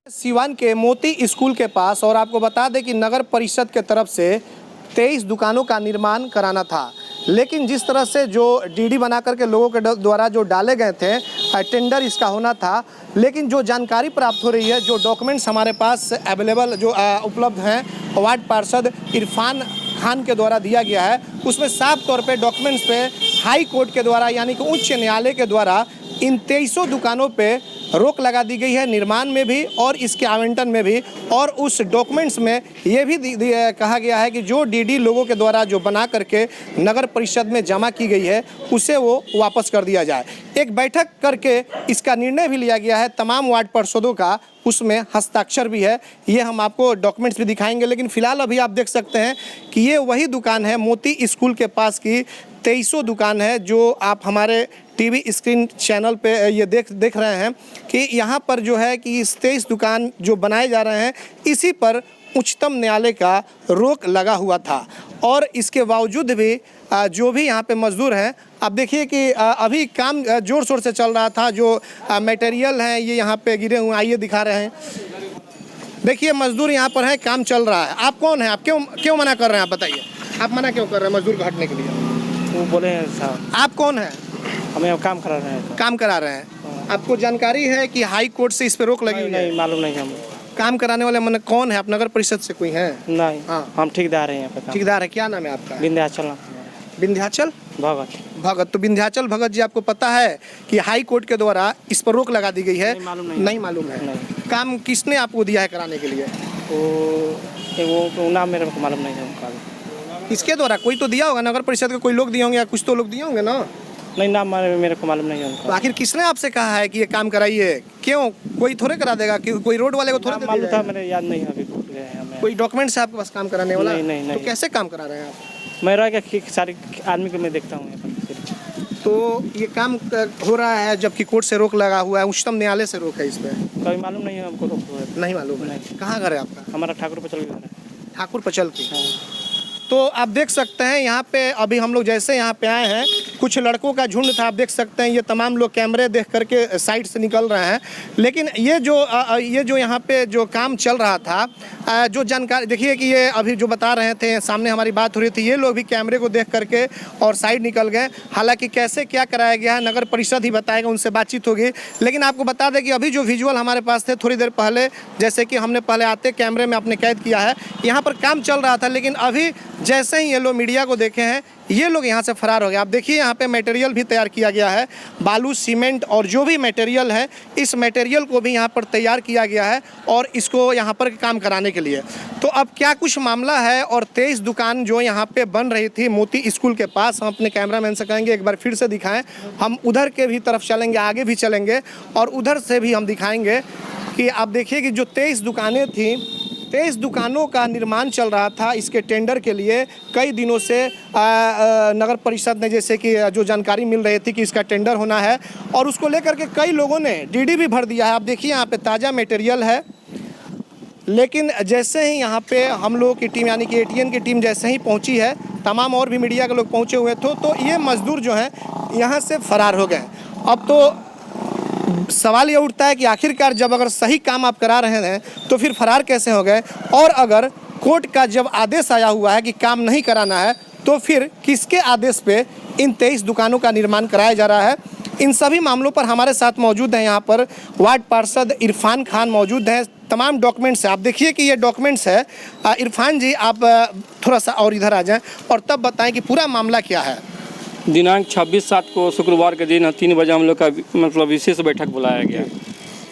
सिवान के मोती स्कूल के पास, और आपको बता दें कि नगर परिषद के तरफ से 23 दुकानों का निर्माण कराना था, लेकिन जिस तरह से जो डीडी बना करके लोगों के द्वारा जो डाले गए थे, टेंडर इसका होना था, लेकिन जो जानकारी प्राप्त हो रही है, जो डॉक्यूमेंट्स हमारे पास अवेलेबल जो उपलब्ध हैं वार्ड पार्षद इरफान खान के द्वारा दिया गया है, उसमें साफ तौर पे डॉक्यूमेंट्स पे हाई कोर्ट के द्वारा यानी कि उच्च न्यायालय के द्वारा इन 23 दुकानों पे रोक लगा दी गई है, निर्माण में भी और इसके आवंटन में भी। और उस डॉक्यूमेंट्स में ये भी कहा गया है कि जो डीडी लोगों के द्वारा जो बना करके नगर परिषद में जमा की गई है उसे वो वापस कर दिया जाए। एक बैठक करके इसका निर्णय भी लिया गया है, तमाम वार्ड पार्षदों का उसमें हस्ताक्षर भी है। ये हम आपको डॉक्यूमेंट्स भी दिखाएंगे, लेकिन फिलहाल अभी आप देख सकते हैं कि ये वही दुकान है, मोती स्कूल के पास की 23 दुकान है, जो आप हमारे टीवी स्क्रीन चैनल पे ये देख रहे हैं कि यहाँ पर जो है कि इस 23 दुकान जो बनाए जा रहे हैं, इसी पर उच्चतम न्यायालय का रोक लगा हुआ था। और इसके बावजूद भी जो भी यहाँ पे मजदूर हैं, आप देखिए कि अभी काम ज़ोर शोर से चल रहा था। जो मटेरियल हैं ये यहाँ पे गिरे हुए, आइए दिखा रहे हैं, देखिए मजदूर यहाँ पर हैं, काम चल रहा है। आप कौन हैं? आप क्यों मना कर रहे हैं? आप बताइए, आप मना क्यों कर रहे हैं मजदूर को हटने के लिए? वो बोले हैं साहब। आप कौन हैं? हमें काम करा रहे हैं। काम करा रहे हैं। आपको जानकारी है कि हाई कोर्ट से इस पे रोक लगी हुई है? नहीं, मालूम नहीं हमें। काम कराने वाले मन कौन है? आप नगर परिषद से कोई हैं? नहीं। हाँ, हम ठेकेदार हैं यहाँ पे। ठेकेदार है। क्या नाम है आपका? विंध्याचल। विंध्याचल भगत। तो विंध्याचल भगत जी, आपको पता है कि हाई कोर्ट के द्वारा इस पर रोक लगा दी गई है? नहीं मालूम है। नहीं। काम किसने आपको दिया है कराने के लिए? वो नाम मेरे को मालूम नहीं है। किसके द्वारा? कोई तो दिया होगा, नगर परिषद के कोई लोग दिए होंगे या कुछ तो लोग दिए होंगे ना? नहीं, नाम मेरे को मालूम नहीं है उनका। तो आखिर किसने आपसे कहा है कि ये काम कराइए? क्यों? कोई थोड़े करा देगा? कि कोई रोड वाले को थोड़े दे मालूम देगा? था, मेरे याद नहीं है अभी। कोई डॉक्यूमेंट्स है आपके पास काम कराने वाला? नहीं। तो कैसे काम करा रहे हैं आप? मैं रह के सारे आदमी को मैं देखता हूँ यहाँ पर। तो ये काम हो रहा है जबकि कोर्ट से रोक लगा हुआ है, उच्चतम न्यायालय से रोक है इस पे? कभी मालूम नहीं है हमको। रोक नहीं मालूम है। कहाँ घर है आपका? हमारा ठाकुर पचल घर है। ठाकुर पचल की। तो आप देख सकते हैं यहाँ पे अभी हम लोग जैसे यहाँ पे आए हैं, कुछ लड़कों का झुंड था। आप देख सकते हैं ये तमाम लोग कैमरे देख करके साइड से निकल रहे हैं, लेकिन ये जो यहाँ पे जो काम चल रहा था, जो जानकारी देखिए कि ये अभी जो बता रहे थे, सामने हमारी बात हो रही थी, ये लोग भी कैमरे को देख करके और साइड निकल गए। हालांकि कैसे क्या कराया गया है नगर परिषद ही बताएगा, उनसे बातचीत होगी। लेकिन आपको बता दें कि अभी जो विजुअल हमारे पास थे थोड़ी देर पहले, जैसे कि हमने पहले आते कैमरे में अपने कैद किया है, यहाँ पर काम चल रहा था, लेकिन अभी जैसे ही ये लोग मीडिया को देखे हैं, ये लोग यहाँ से फरार हो गए। आप देखिए यहाँ पे मटेरियल भी तैयार किया गया है, बालू, सीमेंट और जो भी मटेरियल है, इस मटेरियल को भी यहाँ पर तैयार किया गया है और इसको यहाँ पर काम कराने के लिए। तो अब क्या कुछ मामला है, और 23 दुकान जो यहाँ पे बन रही थी मोती स्कूल के पास, हम अपने कैमरामैन से कहेंगे एक बार फिर से दिखाएं। हम उधर के भी तरफ चलेंगे, आगे भी चलेंगे और उधर से भी हम दिखाएंगे कि आप देखिए कि जो 23 दुकानें थी, 23 दुकानों का निर्माण चल रहा था। इसके टेंडर के लिए कई दिनों से नगर परिषद ने, जैसे कि जो जानकारी मिल रही थी कि इसका टेंडर होना है, और उसको लेकर के कई लोगों ने डीडी भी भर दिया है। आप देखिए यहाँ पे ताज़ा मटेरियल है, लेकिन जैसे ही यहाँ पे हम लोगों की टीम यानी कि एटीएन की टीम जैसे ही पहुँची है, तमाम और भी मीडिया के लोग पहुँचे हुए थे, तो ये मजदूर जो हैं यहाँ से फरार हो गए। अब तो सवाल ये उठता है कि आखिरकार जब अगर सही काम आप करा रहे हैं तो फिर फरार कैसे हो गए? और अगर कोर्ट का जब आदेश आया हुआ है कि काम नहीं कराना है, तो फिर किसके आदेश पे इन 23 दुकानों का निर्माण कराया जा रहा है? इन सभी मामलों पर हमारे साथ मौजूद हैं यहाँ पर वार्ड पार्षद इरफान खान मौजूद हैं। तमाम डॉक्यूमेंट्स है, आप देखिए कि ये डॉक्यूमेंट्स है। इरफान जी, आप थोड़ा सा और इधर आ जाएँ और तब बताएँ कि पूरा मामला क्या है। दिनांक 26/7 को शुक्रवार के दिन 3 बजे हम लोग का मतलब विशेष बैठक बुलाया गया।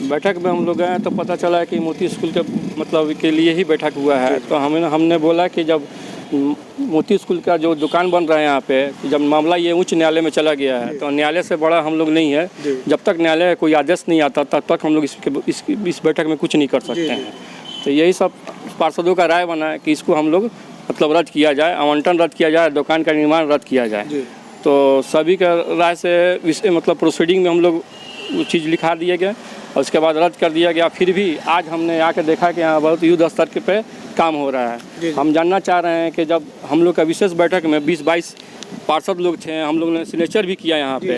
बैठक में हम लोग गए तो पता चला कि मोती स्कूल के मतलब के लिए ही बैठक हुआ है। तो हमने बोला कि जब मोती स्कूल का जो दुकान बन रहा है यहाँ पे, जब मामला ये उच्च न्यायालय में चला गया है, तो न्यायालय से बड़ा हम लोग नहीं है। जब तक न्यायालय कोई आदेश नहीं आता तब तक हम लोग इस बैठक में कुछ नहीं कर सकते हैं। तो यही सब पार्षदों का राय बना है कि इसको हम लोग मतलब रद्द किया जाए, आवंटन रद्द किया जाए, दुकान का निर्माण रद्द किया जाए। तो सभी का राय से मतलब प्रोसीडिंग में हम लोग वो चीज़ लिखा दिया गया और उसके बाद रद्द कर दिया गया। फिर भी आज हमने आकर देखा कि यहाँ बहुत युद्ध स्तर के पे काम हो रहा है। हम जानना चाह रहे हैं कि जब हम लोग का विशेष बैठक में 20-22 पार्षद लोग थे, हम लोग ने सिग्नेचर भी किया यहाँ पे,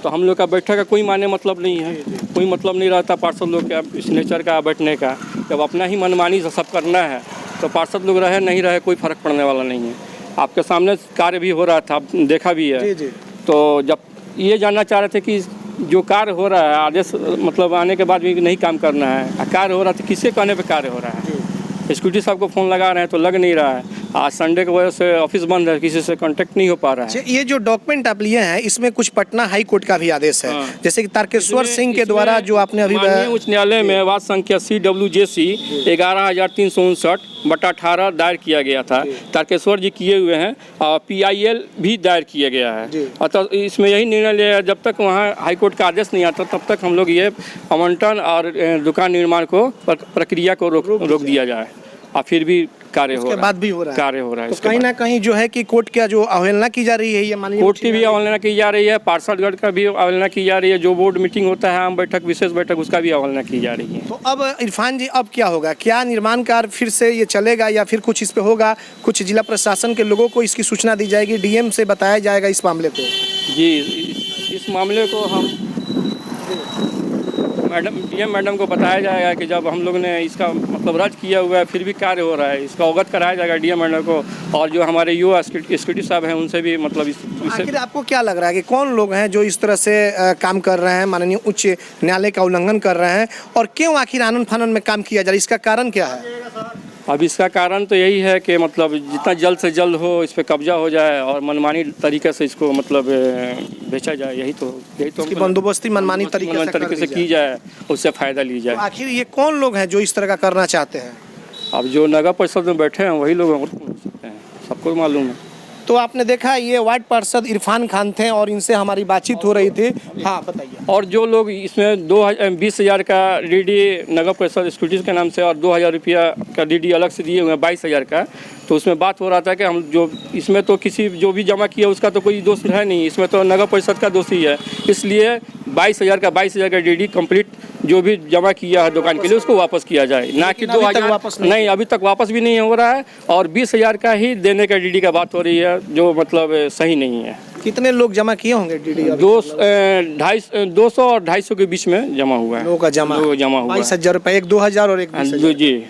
तो हम लोग का बैठक का कोई माने मतलब नहीं है, कोई मतलब नहीं रहता पार्षद लोग का सिग्नेचर का बैठने का। जब अपना ही मनमानी से सब करना है तो पार्षद लोग रहे नहीं रहे कोई फर्क पड़ने वाला नहीं है। आपके सामने कार्य भी हो रहा था, आप देखा भी है। तो जब ये जानना चाह रहे थे कि जो कार्य हो रहा है आदेश मतलब आने के बाद भी नहीं काम करना है, कार्य हो रहा था किसके कहने पे कार्य हो रहा है? सिक्योरिटी साहब को फ़ोन लगा रहे हैं तो लग नहीं रहा है। आज संडे की वजह से ऑफिस बंद है, किसी से कांटेक्ट नहीं हो पा रहा है। ये जो डॉक्यूमेंट आप लिए हैं इसमें कुछ पटना हाई कोर्ट का भी आदेश है, जैसे कि तारकेश्वर सिंह के द्वारा जो आपने अभी माननीय उच्च न्यायालय में वाद संख्या CWJC 11,359/18 दायर किया गया था। तारकेश्वर जी किए हुए हैं और PIL भी दायर किया गया है। अतः इसमें यही निर्णय लिया जब तक वहाँ हाई कोर्ट का आदेश नहीं आता तब तक हम लोग ये आवंटन और दुकान निर्माण को प्रक्रिया को रोक दिया जाए। और फिर भी कार्य हो रहा है। तो कहीं ना कहीं जो है कि कोर्ट का जो अवहेलना की जा रही है, ये माननीय कोर्ट की भी अवहेलना की जा रही है, पार्षदगढ़ का भी अवहेलना की जा रही है। जो बोर्ड मीटिंग होता है आम बैठक विशेष बैठक उसका भी अवहेलना की जा रही है। तो अब इरफान जी अब क्या होगा? क्या निर्माण कार्य फिर से ये चलेगा या फिर कुछ इस पे होगा? कुछ जिला प्रशासन के लोगों को इसकी सूचना दी जाएगी, DM से बताया जाएगा इस मामले को? जी, इस मामले को हम DM मैडम को बताया जाएगा कि जब हम लोग ने इसका मतलब रद्द किया हुआ है फिर भी कार्य हो रहा है, इसका अवगत कराया जाएगा DM मैडम को। और जो हमारे युवा सिक्योरिटी साहब हैं उनसे भी मतलब आखिर आपको क्या लग रहा है कि कौन लोग हैं जो इस तरह से काम कर रहे हैं, माननीय उच्च न्यायालय का उल्लंघन कर रहे हैं, और क्यों आखिर आनन फानन में काम किया जा रहा है? इसका कारण क्या है? अब इसका कारण तो यही है कि मतलब जितना जल्द से जल्द हो इस पर कब्जा हो जाए और मनमानी तरीके से इसको मतलब बेचा जाए। यही तो बंदोबस्ती मनमानी तरीके से की जाए, उससे फ़ायदा ली जाए। तो आखिर ये कौन लोग हैं जो इस तरह का करना चाहते हैं? अब जो नगर परिषद में बैठे हैं वही लोग हो सकते हैं, सबको मालूम है। तो आपने देखा ये वार्ड पार्षद इरफान खान थे और इनसे हमारी बातचीत हो रही थी। हाँ बताइए। और जो लोग इसमें 20,000 का DD नगर परिषद सिक्योरिटी के नाम से और 2,000 रुपया का DD अलग से दिए हुए हैं 22,000 का, तो उसमें बात हो रहा था कि हम जो इसमें तो किसी जो भी जमा किया उसका तो कोई दोष है नहीं, इसमें तो नगर परिषद का दोषी है। इसलिए 22,000 का DD कंप्लीट जो भी जमा किया है दुकान के लिए उसको वापस किया जाए, ना कि 2,000 नहीं, अभी तक वापस भी नहीं हो रहा है। और 20,000 का ही देने का DD का बात हो रही है जो मतलब सही नहीं है। कितने लोग जमा किए होंगे DD? 200 और 250 के बीच में जमा हुआ है। लोगों का जमा हुआ 22,000 रुपये, एक 2,000 और एक 20,000। जी।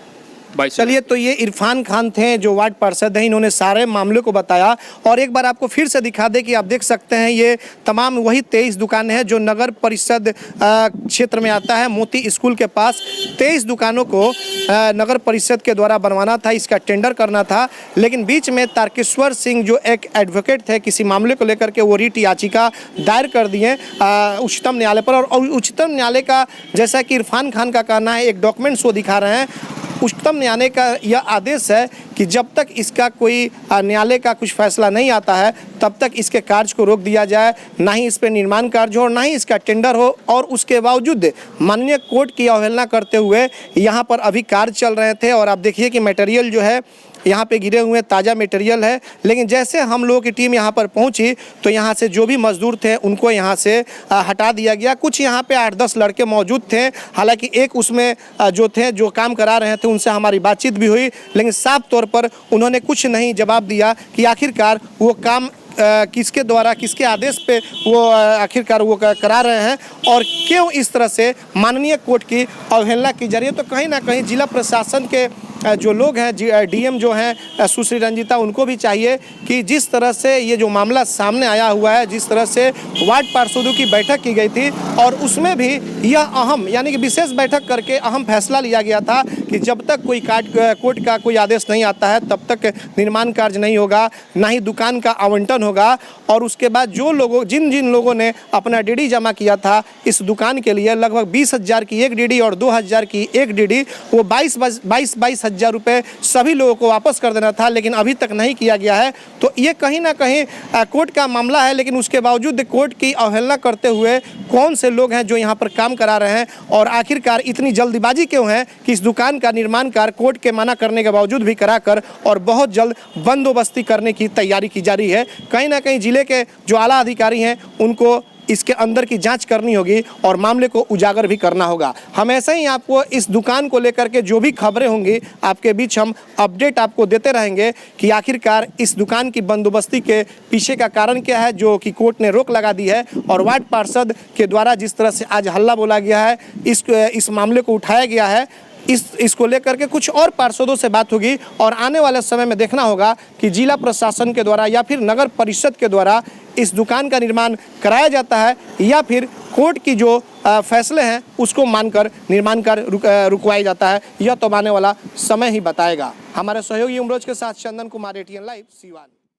चलिए, तो ये इरफान खान थे जो वार्ड पार्षद हैं, इन्होंने सारे मामले को बताया। और एक बार आपको फिर से दिखा दे कि आप देख सकते हैं ये तमाम वही 23 दुकानें हैं जो नगर परिषद क्षेत्र में आता है। मोती स्कूल के पास 23 दुकानों को नगर परिषद के द्वारा बनवाना था, इसका टेंडर करना था। लेकिन बीच में तारकेश्वर सिंह जो एक एडवोकेट थे, किसी मामले को लेकर के वो रिट याचिका दायर कर दिए उच्चतम न्यायालय पर। और उच्चतम न्यायालय का, जैसा कि इरफान खान का कहना है, एक डॉक्यूमेंट्स वो दिखा रहे हैं, उच्चतम न्यायालय का यह आदेश है कि जब तक इसका कोई न्यायालय का कुछ फैसला नहीं आता है तब तक इसके कार्य को रोक दिया जाए, ना ही इस पर निर्माण कार्य हो और ना ही इसका टेंडर हो। और उसके बावजूद माननीय कोर्ट की अवहेलना करते हुए यहाँ पर अभी कार्य चल रहे थे। और आप देखिए कि मटेरियल जो है यहाँ पे गिरे हुए ताज़ा मटेरियल है। लेकिन जैसे हम लोगों की टीम यहाँ पर पहुँची तो यहाँ से जो भी मजदूर थे उनको यहाँ से हटा दिया गया। कुछ यहाँ पे 8-10 लड़के मौजूद थे, हालांकि एक उसमें जो थे जो काम करा रहे थे उनसे हमारी बातचीत भी हुई, लेकिन साफ तौर पर उन्होंने कुछ नहीं जवाब दिया कि आखिरकार वो काम किसके द्वारा, किसके आदेश पे वो आखिरकार वो करा रहे हैं और क्यों इस तरह से माननीय कोर्ट की अवहेलना की जा रही है। तो कहीं ना कहीं जिला प्रशासन के जो लोग हैं, DM जो हैं सुश्री रंजीता, उनको भी चाहिए कि जिस तरह से ये जो मामला सामने आया हुआ है, जिस तरह से वार्ड पार्षदों की बैठक की गई थी और उसमें भी यह अहम यानी कि विशेष बैठक करके अहम फैसला लिया गया था कि जब तक कोई कोर्ट का कोई आदेश नहीं आता है तब तक निर्माण कार्य नहीं होगा, ना ही दुकान का आवंटन होगा। और उसके बाद जो लोगों जिन लोगों ने अपना DD जमा किया था इस दुकान के लिए, लगभग 20,000 की एक DD और 2,000 की एक DD, वो 22,000 रुपये सभी लोगों को वापस कर देना था, लेकिन अभी तक नहीं किया गया है। तो ये कहीं ना कहीं कोर्ट का मामला है, लेकिन उसके बावजूद कोर्ट की अवहेलना करते हुए कौन से लोग हैं जो यहाँ पर काम करा रहे हैं और आखिरकार इतनी जल्दबाजी क्यों है कि इस दुकान का निर्माण कार्य कोर्ट के मना करने के बावजूद भी कराकर और बहुत जल्द बंदोबस्ती करने की तैयारी की जा रही है। कहीं ना कहीं जिले के जो आला अधिकारी हैं उनको इसके अंदर की जांच करनी होगी और मामले को उजागर भी करना होगा। हमेशा ही आपको इस दुकान को लेकर के जो भी खबरें होंगी आपके बीच हम अपडेट आपको देते रहेंगे कि आखिरकार इस दुकान की बंदोबस्ती के पीछे का कारण क्या है, जो कि कोर्ट ने रोक लगा दी है और वार्ड पार्षद के द्वारा जिस तरह से आज हल्ला बोला गया है, इस मामले को उठाया गया है। इसको लेकर के कुछ और पार्षदों से बात होगी और आने वाले समय में देखना होगा कि जिला प्रशासन के द्वारा या फिर नगर परिषद के द्वारा इस दुकान का निर्माण कराया जाता है या फिर कोर्ट की जो फैसले हैं उसको मानकर निर्माण कार्य रुकवाया जाता है। यह तो आने वाला समय ही बताएगा। हमारे सहयोगी उमरोज के साथ चंदन कुमार, ATN लाइव, सीवान।